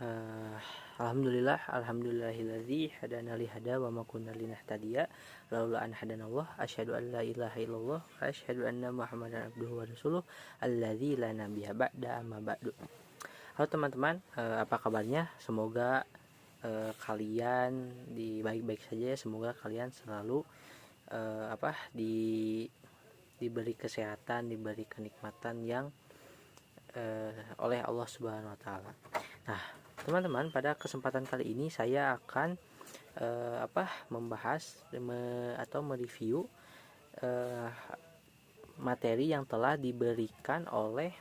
Eh, Alhamdulillahilladzi hadana li hada wa ma kunna linahtadiya laula an hadanallah asyhadu an la ilaha illallah wa asyhadu anna muhammadan abduhu wa rasuluh alladzi la nabiyya ba'da amma ba'du. Halo teman-teman, apa kabarnya? Semoga kalian baik-baik saja ya. Semoga kalian selalu diberi kesehatan, diberi kenikmatan yang oleh Allah Subhanahu wa taala. Nah, teman-teman, pada kesempatan kali ini saya akan membahas atau mereview materi yang telah diberikan oleh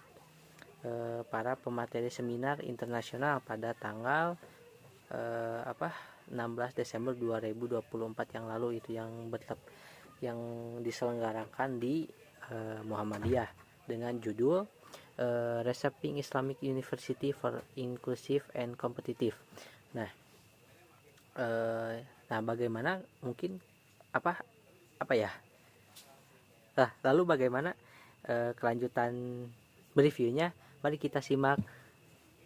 para pemateri seminar internasional pada tanggal 16 Desember 2024 yang lalu, itu yang diselenggarakan di Muhammadiyah dengan judul Reshaping Islamic University for Inclusive and Competitive. Nah, bagaimana mungkin lalu bagaimana kelanjutan reviewnya? Mari kita simak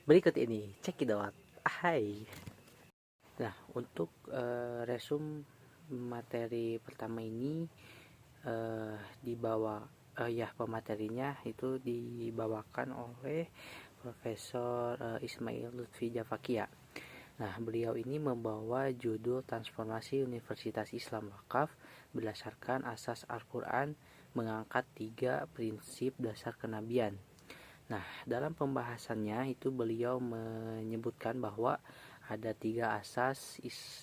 berikut ini. Check it out. Hai. Nah, untuk resume materi pertama ini pematerinya itu dibawakan oleh Profesor Ismail Lutfi Jafakia. Nah, beliau ini membawa judul Transformasi Universitas Islam Wakaf berdasarkan asas Al-Quran, mengangkat 3 prinsip dasar kenabian. Nah, dalam pembahasannya itu beliau menyebutkan bahwa ada 3 asas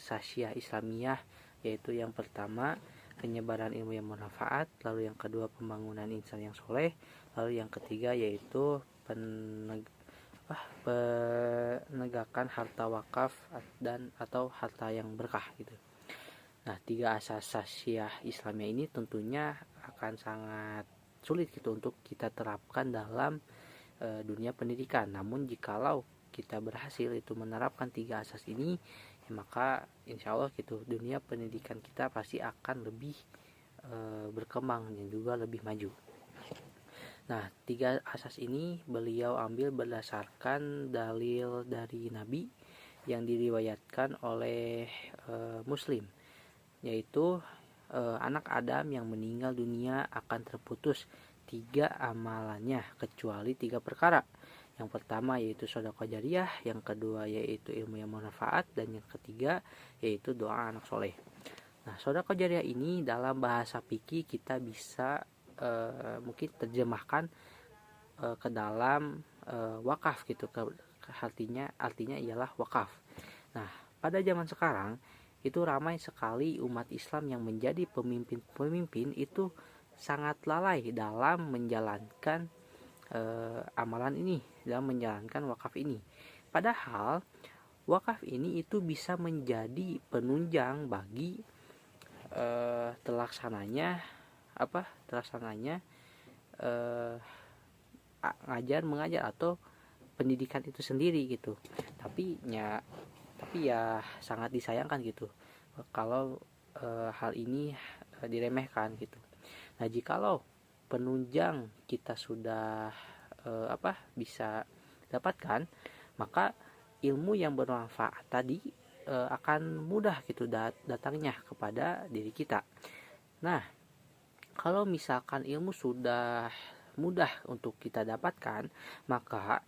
Sasyah Islamiyah, yaitu yang pertama penyebaran ilmu yang bermanfaat, lalu yang kedua pembangunan insan yang soleh, lalu yang ketiga yaitu penegakan harta wakaf dan atau harta yang berkah gitu. Nah, 3 asas Sasyah Islamiyah ini tentunya akan sangat sulit gitu untuk kita terapkan dalam dunia pendidikan. Namun jikalau kita berhasil itu menerapkan 3 asas ini, ya maka insya Allah gitu dunia pendidikan kita pasti akan lebih berkembang dan juga lebih maju. Nah, 3 asas ini beliau ambil berdasarkan dalil dari Nabi yang diriwayatkan oleh Muslim, yaitu anak Adam yang meninggal dunia akan terputus 3 amalannya kecuali 3 perkara. Yang pertama yaitu sedekah jariyah, yang kedua yaitu ilmu yang bermanfaat, dan yang ketiga yaitu doa anak soleh. Nah, sedekah jariyah ini dalam bahasa fikih kita bisa mungkin terjemahkan ke dalam wakaf gitu, artinya ialah wakaf. Nah, pada zaman sekarang itu ramai sekali umat Islam yang menjadi pemimpin itu sangat lalai dalam menjalankan amalan ini, dalam menjalankan wakaf ini. Padahal wakaf ini itu bisa menjadi penunjang bagi terlaksananya ngajar mengajar atau pendidikan itu sendiri gitu. Tapi ya sangat disayangkan gitu kalau hal ini diremehkan gitu. Nah, jikalau penunjang kita sudah bisa dapatkan, maka ilmu yang bermanfaat tadi akan mudah gitu datangnya kepada diri kita. Nah, kalau misalkan ilmu sudah mudah untuk kita dapatkan, maka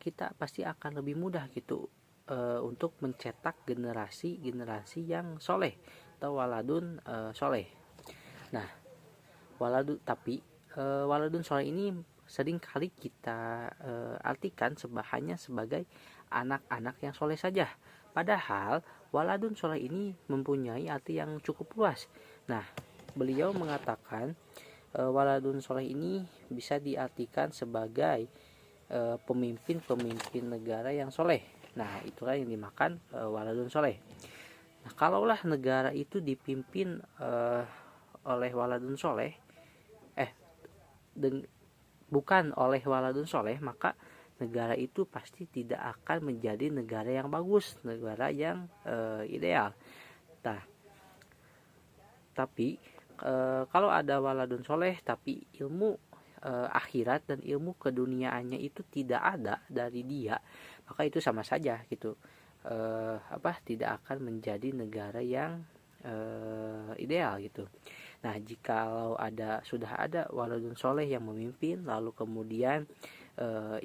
kita pasti akan lebih mudah gitu untuk mencetak generasi yang soleh atau waladun soleh. Nah, waladun soleh ini sering kali kita artikan hanya sebagai anak-anak yang soleh saja. Padahal waladun soleh ini mempunyai arti yang cukup luas. Nah, beliau mengatakan waladun soleh ini bisa diartikan sebagai pemimpin negara yang soleh. Nah, itulah yang dimakan waladun soleh. Nah, kalaulah negara itu dipimpin oleh waladun soleh, bukan oleh waladun soleh, maka negara itu pasti tidak akan menjadi negara yang bagus, negara yang ideal. Nah, tapi kalau ada waladun soleh tapi ilmu akhirat dan ilmu keduniaannya itu tidak ada dari dia, maka itu sama saja gitu, tidak akan menjadi negara yang ideal gitu. Nah, jikalau sudah ada waladun soleh yang memimpin, lalu kemudian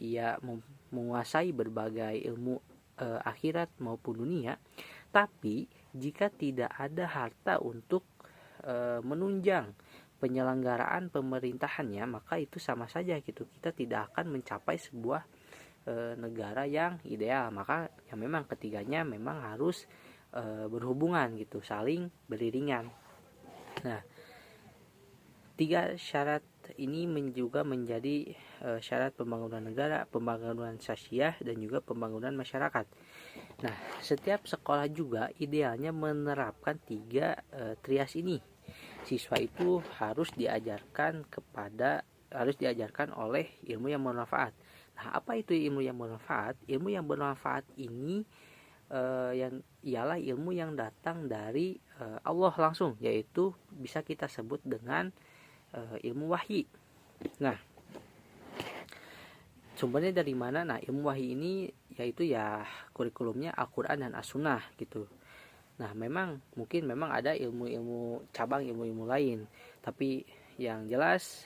ia menguasai berbagai ilmu akhirat maupun dunia, tapi jika tidak ada harta untuk menunjang penyelenggaraan pemerintahannya, maka itu sama saja gitu, kita tidak akan mencapai sebuah negara yang ideal. Maka ya memang ketiganya memang harus berhubungan gitu, saling beriringan. Nah, 3 syarat ini juga menjadi syarat pembangunan negara, pembangunan sosial, dan juga pembangunan masyarakat. Nah, setiap sekolah juga idealnya menerapkan 3 trias ini. Siswa itu harus diajarkan oleh ilmu yang bermanfaat. Nah, apa itu ilmu yang bermanfaat? Ilmu yang bermanfaat ini yang ialah ilmu yang datang dari Allah langsung, yaitu bisa kita sebut dengan ilmu wahyi. Nah, sumbernya dari mana? Nah, ilmu wahyi ini yaitu ya kurikulumnya Al-Quran dan As-Sunnah gitu. Nah, mungkin ada ilmu-ilmu cabang, ilmu-ilmu lain, tapi yang jelas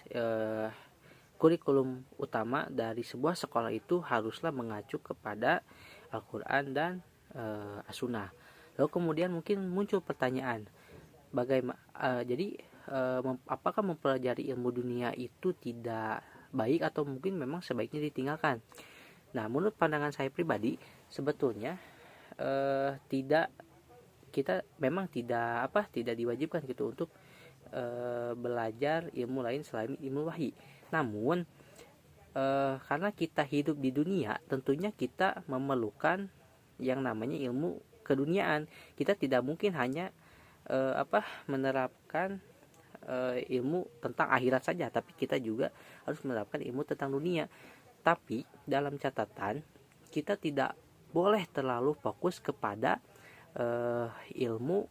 kurikulum utama dari sebuah sekolah itu haruslah mengacu kepada Al-Quran dan As-Sunnah. Lalu kemudian mungkin muncul pertanyaan, apakah mempelajari ilmu dunia itu tidak baik atau mungkin memang sebaiknya ditinggalkan? Nah, menurut pandangan saya pribadi, sebetulnya kita memang tidak diwajibkan gitu untuk belajar ilmu lain selain ilmu wahyi. Namun karena kita hidup di dunia, tentunya kita memerlukan yang namanya ilmu keduniaan. Kita tidak mungkin hanya menerapkan ilmu tentang akhirat saja, tapi kita juga harus menerapkan ilmu tentang dunia. Tapi dalam catatan, kita tidak boleh terlalu fokus kepada ilmu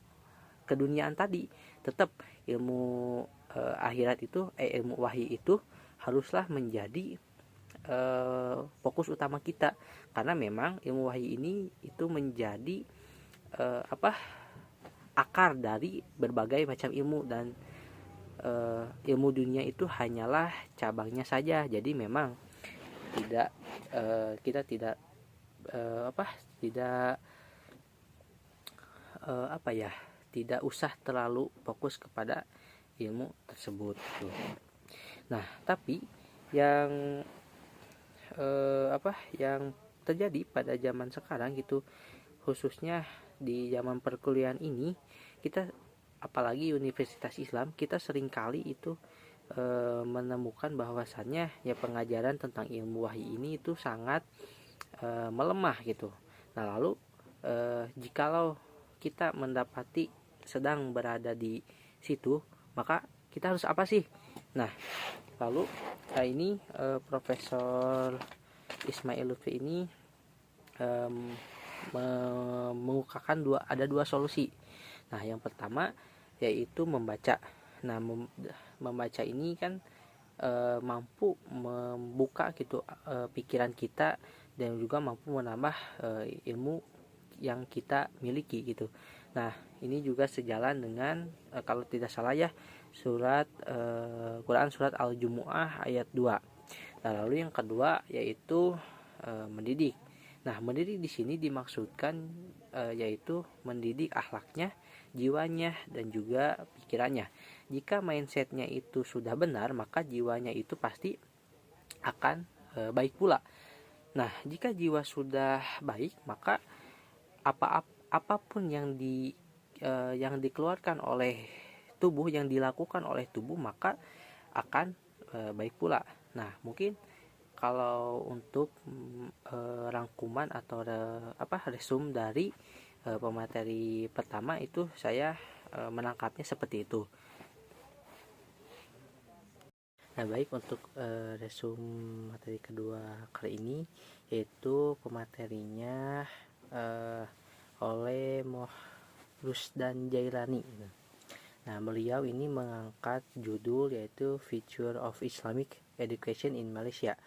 keduniaan tadi. Tetap ilmu akhirat itu, ilmu wahyi itu haruslah menjadi fokus utama kita, karena memang ilmu wahyi ini itu menjadi akar dari berbagai macam ilmu, dan ilmu dunia itu hanyalah cabangnya saja. Jadi memang kita tidak tidak usah terlalu fokus kepada ilmu tersebut gitu. Nah, tapi yang yang terjadi pada zaman sekarang gitu, khususnya di zaman perkuliahan ini, kita apalagi Universitas Islam, kita seringkali itu menemukan bahwasannya ya pengajaran tentang ilmu wahyi ini itu sangat melemah gitu. Nah, lalu jikalau kita mendapati sedang berada di situ, maka kita harus apa sih? Nah, lalu ini Profesor Ismail Lutfi ini mengukakan ada dua solusi. Nah, yang pertama yaitu membaca. Nah, membaca ini kan mampu membuka gitu pikiran kita, dan juga mampu menambah ilmu yang kita miliki gitu. Nah, ini juga sejalan dengan kalau tidak salah ya, Quran surat Al-Jumu'ah ayat 2. Nah, lalu yang kedua yaitu mendidik. Nah, mendidik di sini dimaksudkan yaitu mendidik akhlaknya, jiwanya, dan juga pikirannya. Jika mindsetnya itu sudah benar, maka jiwanya itu pasti akan baik pula. Nah, jika jiwa sudah baik, maka apapun yang dikeluarkan oleh tubuh, yang dilakukan oleh tubuh, maka akan baik pula. Nah, mungkin kalau untuk rangkuman atau resum dari pemateri pertama itu, saya menangkapnya seperti itu. Nah, baik, untuk resum materi kedua kali ini, yaitu pematerinya oleh Rusdan Jailani. Nah, beliau ini mengangkat judul yaitu Future of Islamic Education in Malaysia,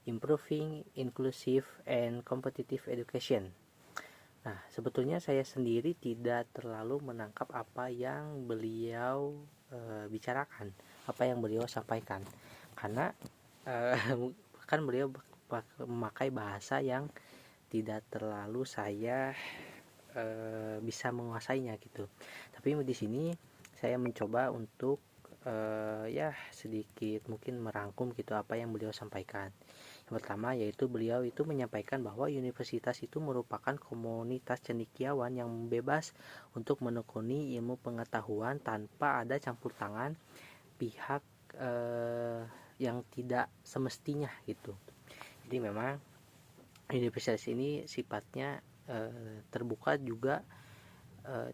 Improving Inclusive and Competitive Education. Nah, sebetulnya saya sendiri tidak terlalu menangkap apa yang beliau bicarakan, apa yang beliau sampaikan, karena kan beliau memakai bahasa yang tidak terlalu saya bisa menguasainya gitu. Tapi di sini saya mencoba untuk ya sedikit mungkin merangkum gitu apa yang beliau sampaikan. Yang pertama yaitu beliau itu menyampaikan bahwa universitas itu merupakan komunitas cendekiawan yang bebas untuk menekuni ilmu pengetahuan tanpa ada campur tangan pihak yang tidak semestinya gitu. Jadi memang universitas ini sifatnya terbuka juga,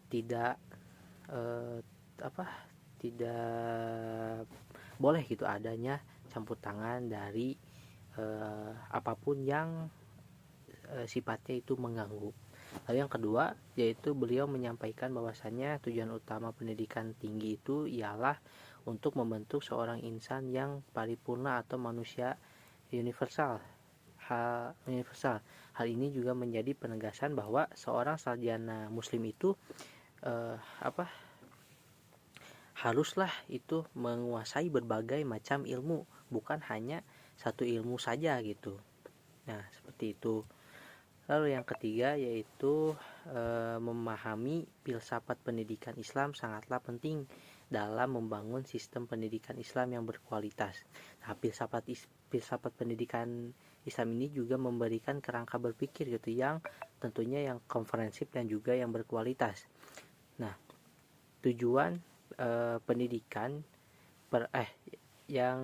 tidak tidak boleh gitu adanya campur tangan dari apapun yang sifatnya itu mengganggu. Lalu yang kedua yaitu beliau menyampaikan bahwasannya tujuan utama pendidikan tinggi itu ialah untuk membentuk seorang insan yang paripurna atau manusia universal. Hal ini juga menjadi penegasan bahwa seorang sarjana muslim itu haruslah itu menguasai berbagai macam ilmu, bukan hanya satu ilmu saja gitu. Nah, seperti itu. Lalu yang ketiga yaitu memahami filsafat pendidikan Islam sangatlah penting dalam membangun sistem pendidikan Islam yang berkualitas. Nah, filsafat pendidikan Islam ini juga memberikan kerangka berpikir gitu yang tentunya yang komprehensif dan juga yang berkualitas. Nah, tujuan pendidikan yang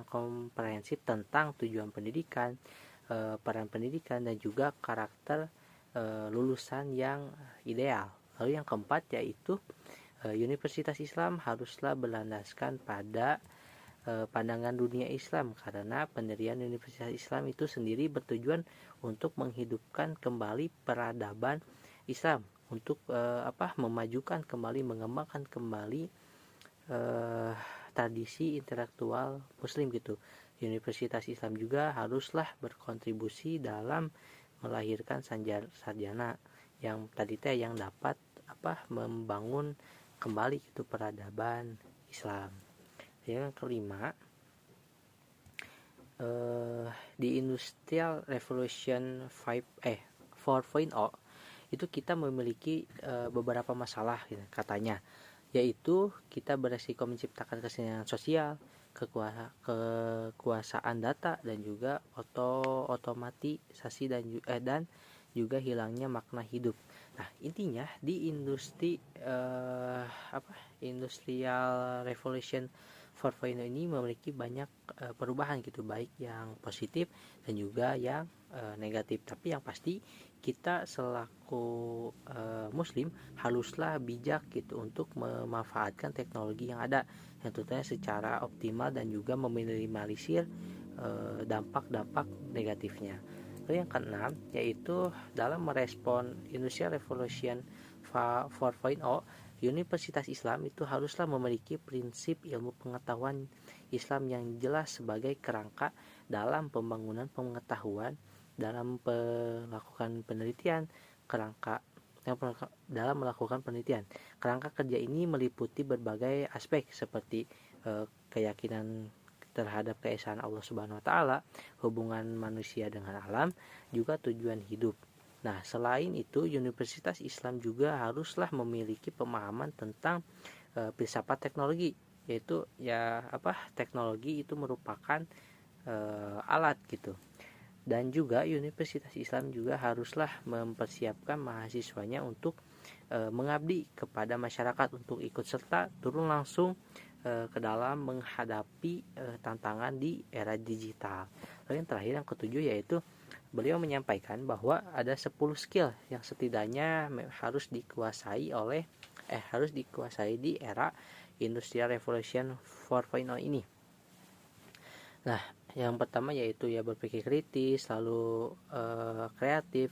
komprehensif tentang tujuan pendidikan, peran pendidikan dan juga karakter lulusan yang ideal. Lalu yang keempat yaitu Universitas Islam haruslah berlandaskan pada pandangan dunia Islam, karena pendirian Universitas Islam itu sendiri bertujuan untuk menghidupkan kembali peradaban Islam, untuk memajukan kembali, mengembangkan kembali tradisi intelektual muslim gitu. Universitas Islam juga haruslah berkontribusi dalam melahirkan sarjana yang tadi yang dapat membangun kembali gitu peradaban Islam. Yang kelima, di Industrial Revolution 4.0 itu kita memiliki beberapa masalah katanya, yaitu kita beresiko menciptakan kesenjangan sosial, kekuasaan data dan juga otomatisasi dan juga hilangnya makna hidup. Nah, intinya di Industrial Revolution 4.0 ini memiliki banyak perubahan gitu, baik yang positif dan juga yang negatif. Tapi yang pasti kita selaku muslim haruslah bijak gitu untuk memanfaatkan teknologi yang ada, yang tentunya secara optimal dan juga meminimalisir dampak-dampak negatifnya. Lalu yang keenam yaitu dalam merespon Industrial Revolution 4.0, Universitas Islam itu haruslah memiliki prinsip ilmu pengetahuan Islam yang jelas sebagai kerangka dalam pembangunan pengetahuan, dalam melakukan penelitian, dalam melakukan penelitian. Kerangka kerja ini meliputi berbagai aspek seperti keyakinan terhadap keesaan Allah Subhanahu wa taala, hubungan manusia dengan alam, juga tujuan hidup. Nah, selain itu Universitas Islam juga haruslah memiliki pemahaman tentang filsafat teknologi, yaitu teknologi itu merupakan alat gitu. Dan juga Universitas Islam juga haruslah mempersiapkan mahasiswanya untuk mengabdi kepada masyarakat, untuk ikut serta turun langsung ke dalam menghadapi tantangan di era digital. Lalu yang terakhir, yang ketujuh, yaitu beliau menyampaikan bahwa ada 10 skill yang setidaknya harus dikuasai di era Industrial Revolution 4.0 ini. Nah, yang pertama yaitu berpikir kritis, lalu kreatif,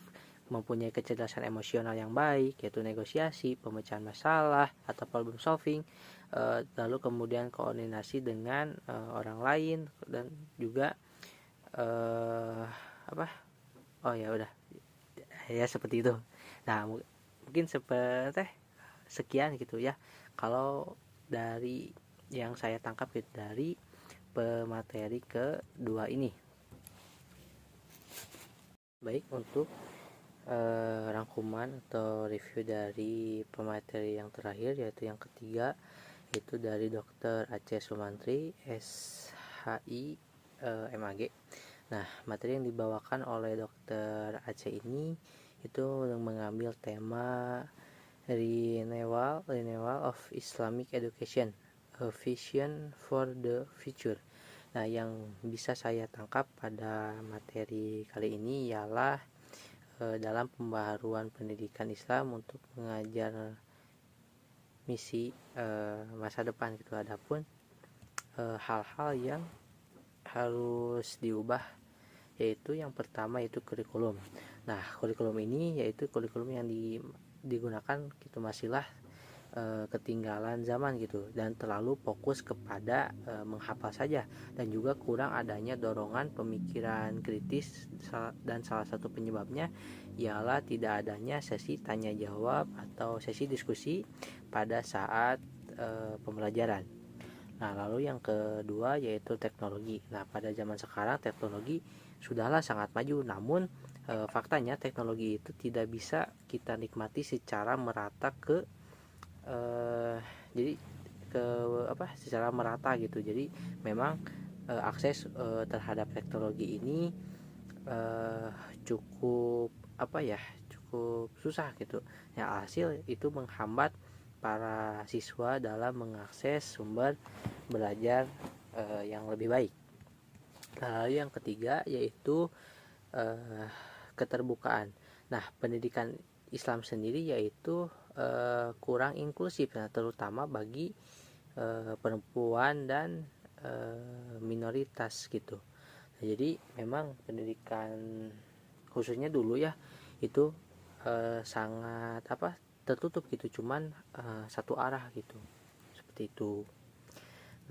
mempunyai kecerdasan emosional yang baik, yaitu negosiasi, pemecahan masalah atau problem solving, lalu kemudian koordinasi dengan orang lain, dan juga apa oh ya udah ya seperti itu. Nah mungkin seperti sekian gitu ya kalau dari yang saya tangkap gitu dari pemateri kedua ini. Baik, untuk rangkuman atau review dari pemateri yang terakhir, yaitu yang ketiga, itu dari Dr. Aceh Sumantri, SHI MAG. Nah, materi yang dibawakan oleh Dr. Aceh ini itu mengambil tema Renewal of Islamic Education, a Vision for the Future. Nah, yang bisa saya tangkap pada materi kali ini ialah dalam pembaharuan pendidikan Islam untuk mengajar misi masa depan gitu. Adapun hal-hal yang harus diubah, yaitu yang pertama itu kurikulum. Nah, kurikulum ini yaitu kurikulum yang digunakan gitu masihlah ketinggalan zaman gitu, dan terlalu fokus kepada menghafal saja, dan juga kurang adanya dorongan pemikiran kritis, dan salah satu penyebabnya ialah tidak adanya sesi tanya jawab atau sesi diskusi pada saat pembelajaran. Nah, lalu yang kedua yaitu teknologi. Nah, pada zaman sekarang teknologi sudahlah sangat maju, namun faktanya teknologi itu tidak bisa kita nikmati secara merata jadi secara merata gitu. Jadi memang akses terhadap teknologi ini cukup cukup susah gitu. Yang hasil itu menghambat para siswa dalam mengakses sumber belajar yang lebih baik. Lalu yang ketiga yaitu keterbukaan. Nah, pendidikan Islam sendiri yaitu kurang inklusif, nah, terutama bagi perempuan dan minoritas gitu. Nah, jadi memang pendidikan khususnya dulu ya itu sangat tertutup gitu, cuman satu arah gitu, seperti itu.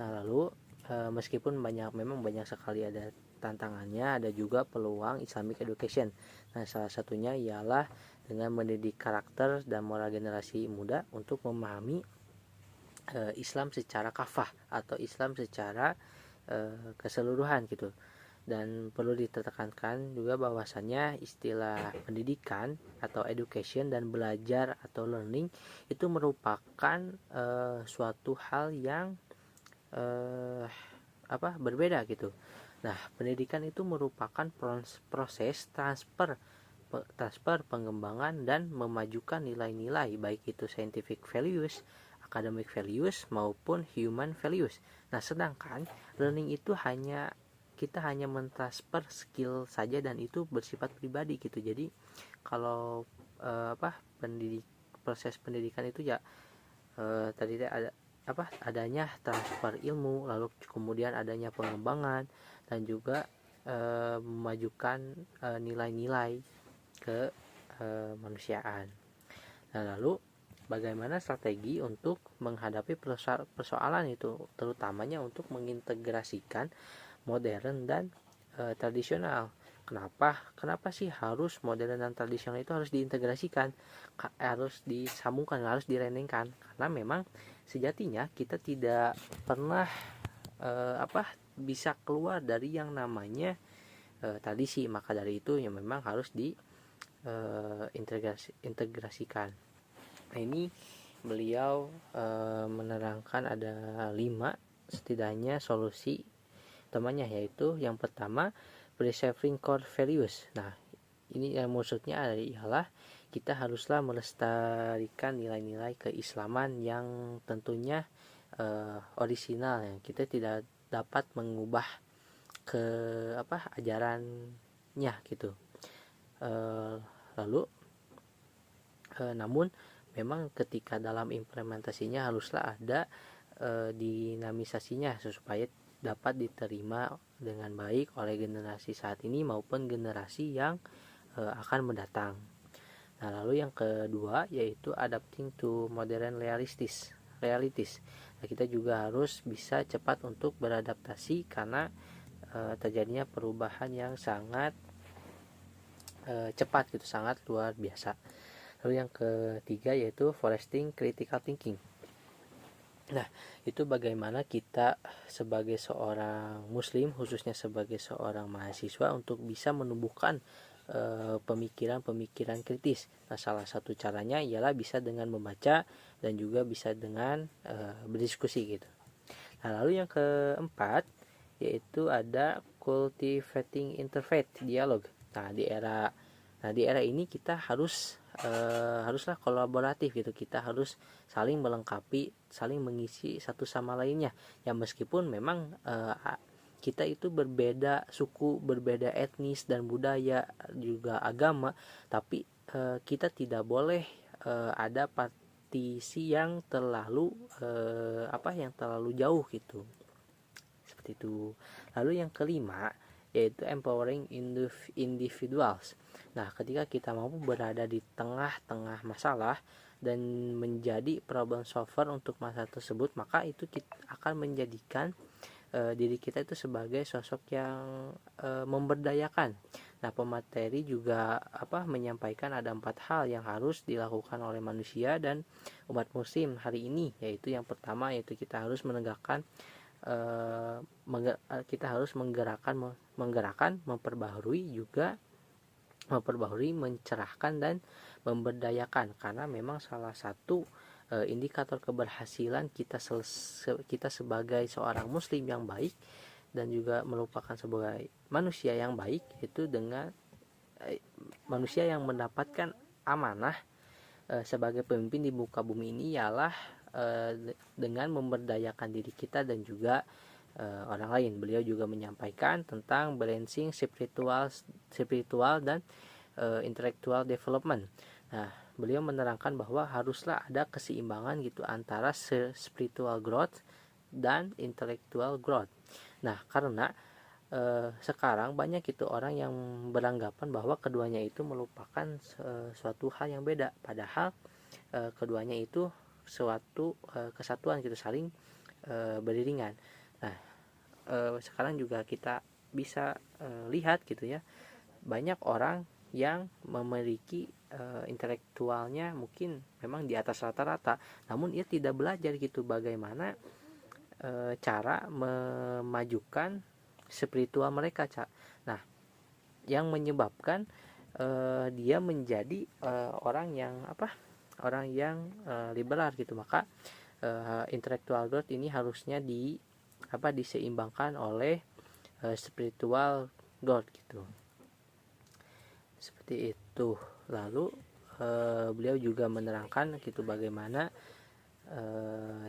Nah, lalu meskipun memang banyak sekali ada tantangannya, ada juga peluang Islamic education. Nah, salah satunya ialah dengan mendidik karakter dan moral generasi muda untuk memahami Islam secara kafah atau Islam secara keseluruhan gitu. Dan perlu ditekankan juga bahwasannya istilah pendidikan atau education dan belajar atau learning itu merupakan suatu hal yang berbeda gitu. Nah, pendidikan itu merupakan proses transfer pengembangan dan memajukan nilai-nilai, baik itu scientific values, academic values maupun human values. Nah, sedangkan learning itu kita hanya mentransfer skill saja, dan itu bersifat pribadi gitu. Jadi kalau proses pendidikan itu ya tadi ada adanya transfer ilmu, lalu kemudian adanya pengembangan, dan juga memajukan nilai-nilai ke manusiaan. Nah, lalu bagaimana strategi untuk menghadapi persoalan itu, terutamanya untuk mengintegrasikan modern dan tradisional. Kenapa sih harus modern dan tradisional itu harus diintegrasikan, harus disambungkan, harus direndengkan? Karena memang sejatinya kita tidak pernah bisa keluar dari yang namanya tradisi. Maka dari itu yang memang harus integrasikan. Nah, ini beliau menerangkan ada 5 setidaknya solusi utamanya, yaitu yang pertama preserving core values. Nah, ini yang maksudnya adalah kita haruslah melestarikan nilai-nilai keislaman yang tentunya orisinal, yang kita tidak dapat mengubah ke ajarannya gitu. Lalu namun memang ketika dalam implementasinya haruslah ada dinamisasinya supaya dapat diterima dengan baik oleh generasi saat ini maupun generasi yang akan mendatang. Nah, lalu yang kedua yaitu adapting to modern realities. Nah, kita juga harus bisa cepat untuk beradaptasi karena terjadinya perubahan yang sangat cepat gitu, sangat luar biasa. Lalu yang ketiga yaitu foresting critical thinking. Nah, itu bagaimana kita sebagai seorang muslim, khususnya sebagai seorang mahasiswa, untuk bisa menumbuhkan pemikiran-pemikiran kritis. Nah, salah satu caranya ialah bisa dengan membaca dan juga bisa dengan berdiskusi gitu. Nah, lalu yang keempat yaitu ada cultivating interfaith dialog. Nah, di era ini kita haruslah kolaboratif gitu. Kita harus saling melengkapi, saling mengisi satu sama lainnya. Ya meskipun memang kita itu berbeda suku, berbeda etnis dan budaya, juga agama, tapi kita tidak boleh ada partisi yang terlalu yang terlalu jauh gitu. Seperti itu. Lalu yang kelima yaitu empowering individuals. Nah, ketika kita mampu berada di tengah-tengah masalah dan menjadi problem solver untuk masalah tersebut, maka itu kita akan menjadikan diri kita itu sebagai sosok yang memberdayakan. Nah, pemateri juga menyampaikan ada 4 hal yang harus dilakukan oleh manusia dan umat muslim hari ini, yaitu yang pertama yaitu kita harus menegakkan kita harus menggerakkan, memperbaharui, mencerahkan dan memberdayakan, karena memang salah satu indikator keberhasilan kita sebagai seorang muslim yang baik dan juga merupakan sebagai manusia yang baik itu dengan manusia yang mendapatkan amanah sebagai pemimpin di muka bumi ini ialah dengan memberdayakan diri kita dan juga orang lain. Beliau juga menyampaikan tentang balancing spiritual dan intellectual development. Nah, beliau menerangkan bahwa haruslah ada keseimbangan gitu antara spiritual growth dan intellectual growth. Nah, karena sekarang banyak itu orang yang beranggapan bahwa keduanya itu merupakan suatu hal yang beda, padahal keduanya itu suatu kesatuan gitu, saling beriringan. Nah, sekarang juga kita bisa lihat gitu ya, banyak orang yang memiliki intelektualnya mungkin memang di atas rata-rata, namun ia tidak belajar gitu bagaimana cara memajukan spiritual mereka. Nah, yang menyebabkan dia menjadi orang yang liberal gitu. Maka intellectual growth ini harusnya diseimbangkan oleh spiritual growth gitu. Seperti itu. Lalu beliau juga menerangkan gitu bagaimana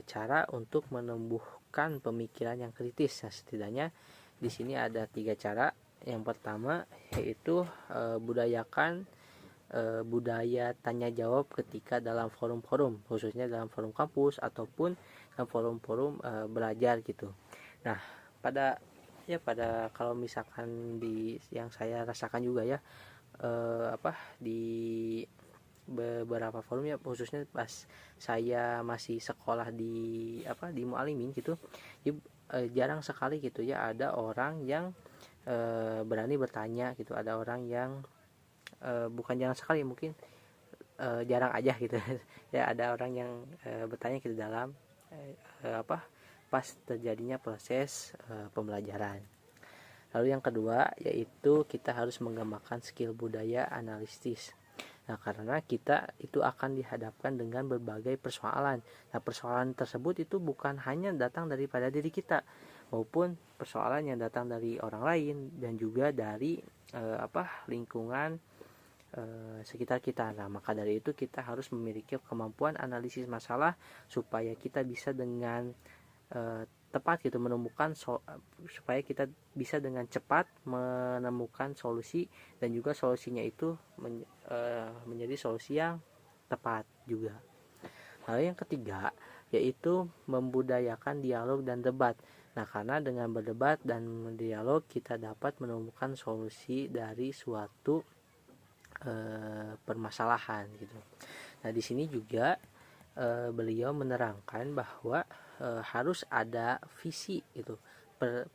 cara untuk menumbuhkan pemikiran yang kritis. Nah, setidaknya di sini ada 3 cara. Yang pertama yaitu budayakan budaya tanya jawab ketika dalam forum-forum, khususnya dalam forum kampus ataupun dalam forum-forum belajar gitu. Nah, pada kalau misalkan di yang saya rasakan juga ya di beberapa forum ya, khususnya pas saya masih sekolah di Mualimin gitu, jarang sekali gitu ya ada orang yang berani bertanya gitu, ada orang yang bukan jarang sekali, mungkin jarang aja gitu ya, ada orang yang bertanya gitu dalam pas terjadinya proses pembelajaran. Lalu yang kedua yaitu kita harus mengembangkan skill budaya analisis. Nah, karena kita itu akan dihadapkan dengan berbagai persoalan. Nah, persoalan tersebut itu bukan hanya datang daripada diri kita, maupun persoalan yang datang dari orang lain dan juga dari lingkungan sekitar kita. Nah, maka dari itu kita harus memiliki kemampuan analisis masalah supaya kita bisa dengan tepat gitu menemukan supaya kita bisa dengan cepat menemukan solusi dan juga solusinya itu menjadi solusi yang tepat juga. Lalu yang ketiga yaitu membudayakan dialog dan debat. Nah, karena dengan berdebat dan dialog kita dapat menemukan solusi dari suatu permasalahan gitu. Nah di sini juga beliau menerangkan bahwa harus ada visi itu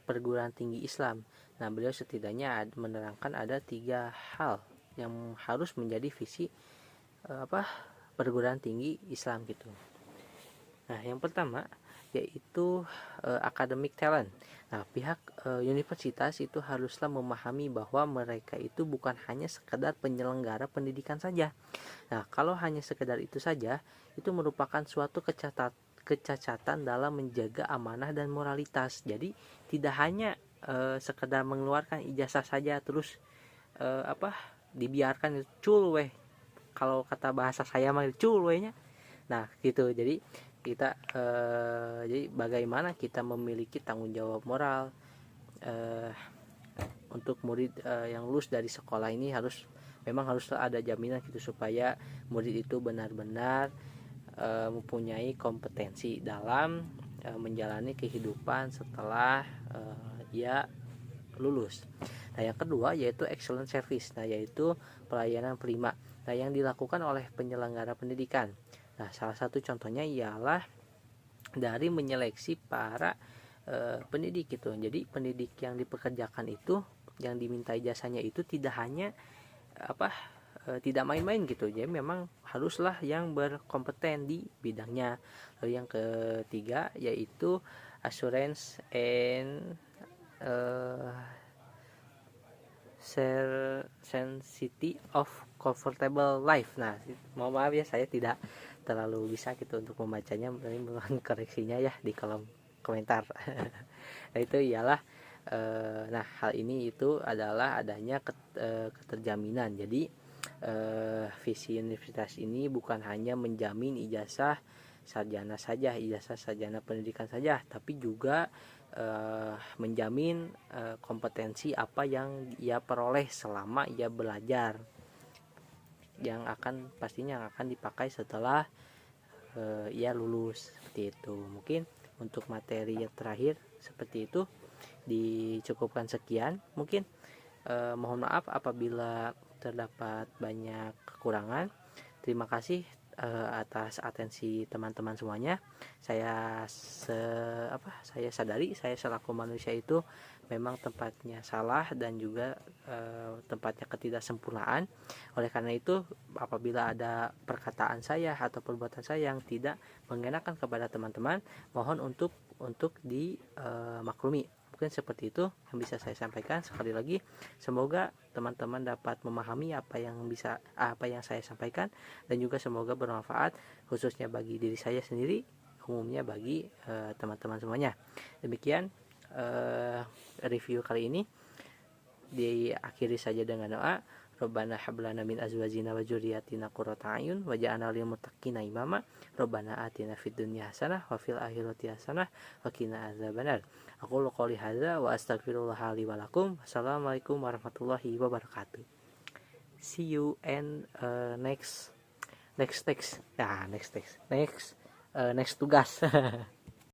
perguruan tinggi Islam. Nah beliau setidaknya menerangkan ada 3 hal yang harus menjadi visi perguruan tinggi Islam gitu. Nah yang pertama yaitu academic talent. Nah pihak universitas itu haruslah memahami bahwa mereka itu bukan hanya sekedar penyelenggara pendidikan saja. Nah kalau hanya sekedar itu saja, itu merupakan suatu kecacatan dalam menjaga amanah dan moralitas. Jadi tidak hanya sekedar mengeluarkan ijazah saja terus dibiarkan cul weh, kalau kata bahasa saya mah cul wehnya. Nah gitu, jadi kita jadi bagaimana kita memiliki tanggung jawab moral untuk murid yang lulus dari sekolah ini memang harus ada jaminan gitu supaya murid itu benar-benar mempunyai kompetensi dalam menjalani kehidupan setelah ia lulus. Nah yang kedua yaitu excellent service, nah yaitu pelayanan prima, nah yang dilakukan oleh penyelenggara pendidikan. Nah salah satu contohnya ialah dari menyeleksi para pendidik gitu. Jadi pendidik yang dipekerjakan itu, yang diminta jasanya itu tidak hanya tidak main-main gitu. Jadi memang haruslah yang berkompeten di bidangnya. Lalu yang ketiga yaitu assurance and sensitivity of comfortable life. Nah, maaf ya saya tidak terlalu bisa gitu untuk membacanya, mohon koreksinya ya di kolom komentar. Nah, itu ialah nah hal ini itu adalah adanya keterjaminan. Jadi visi universitas ini bukan hanya menjamin ijazah sarjana saja, ijazah sarjana pendidikan saja, tapi juga menjamin kompetensi apa yang ia peroleh selama ia belajar, yang pastinya akan dipakai setelah ia lulus, seperti itu. Mungkin untuk materi yang terakhir seperti itu, dicukupkan sekian. Mungkin mohon maaf apabila terdapat banyak kekurangan. Terima kasih atas atensi teman-teman semuanya. Saya sadari saya selaku manusia itu memang tempatnya salah dan juga tempatnya ketidaksempurnaan. Oleh karena itu apabila ada perkataan saya atau perbuatan saya yang tidak mengenakan kepada teman-teman, mohon untuk dimaklumi. Mungkin seperti itu yang bisa saya sampaikan. Sekali lagi semoga teman-teman dapat memahami apa yang saya sampaikan, dan juga semoga bermanfaat khususnya bagi diri saya sendiri, umumnya bagi teman-teman semuanya. Demikian review kali ini, diakhiri saja dengan doa. Rabbana hablana min azwajina wa dzurriyyatina qurrata a'yun waj'alna lil muttaqina imama. Rabbana atina fid dunya hasanah wa fil akhirati hasanah wa qina adzabannar. Aqulu qouli hadza wa astaghfirullah li wa lakum. Assalamualaikum warahmatullahi wabarakatuh. See you and next tugas.